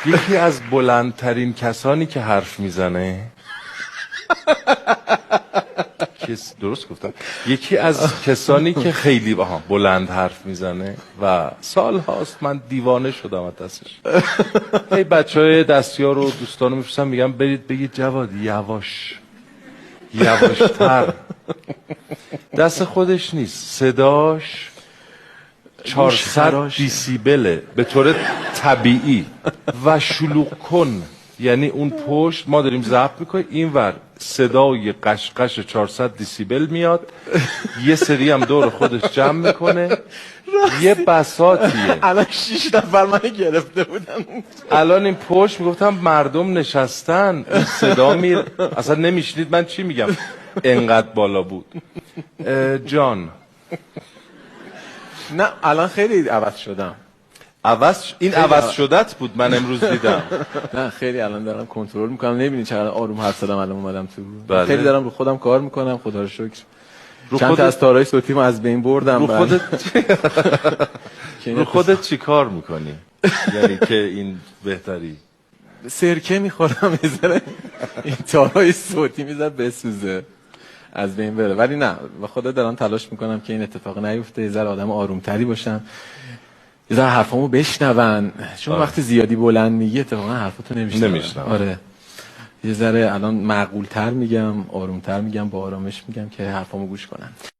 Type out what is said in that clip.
یکی از بلندترین کسانی که حرف میزنه درست گفتم، یکی از کسانی که خیلی بلند حرف میزنه و سال هاست من دیوانه شدم از دستش. هی بچهای دستیار و دوستانو میفرستم میگم برید بگید جواد یواشتر. دست خودش نیست، صداش 400 دیسیبله به طور طبیعی و شلوغ کن. یعنی اون پشت ما داریم ضبط میکنیم، این ور صدای قشقش 400 دیسیبل میاد، یه سری هم دور خودش جمع میکنه. یه بساطیه. الان 6 نفر من گرفته بودن. الان این پشت میگفتم مردم نشستن صدا اصلا نمیشنید من چی میگم، انقدر بالا بود. جان نه الان خیلی عوض شدم. این عوض شدت بود من امروز دیدم. نه خیلی الان دارم کنترل میکنم. نمیبینی چقدر آروم حرف زدم الان اومدم تو. بله. خیلی دارم رو خودم کار میکنم، خدا رو شکر. چند تا از تارای صوتیمو از بین بردم. رو خودت چی کار میکنی؟ یعنی که این بهتری سرکه میخورم میذاره این تارای صوتی میذاره بسوزه از بین بره. ولی نه و خدا دارم تلاش میکنم که این اتفاق نیفته، یه ذره آدم آرومتری باشم، یه ذره حرفامو بشنون، چون وقتی زیادی بلند میگی اتفاقا حرفاتو نمیشنون. آره یه ذره الان معقولتر میگم، آرومتر میگم، با آرامش میگم که حرفامو گوش کنن.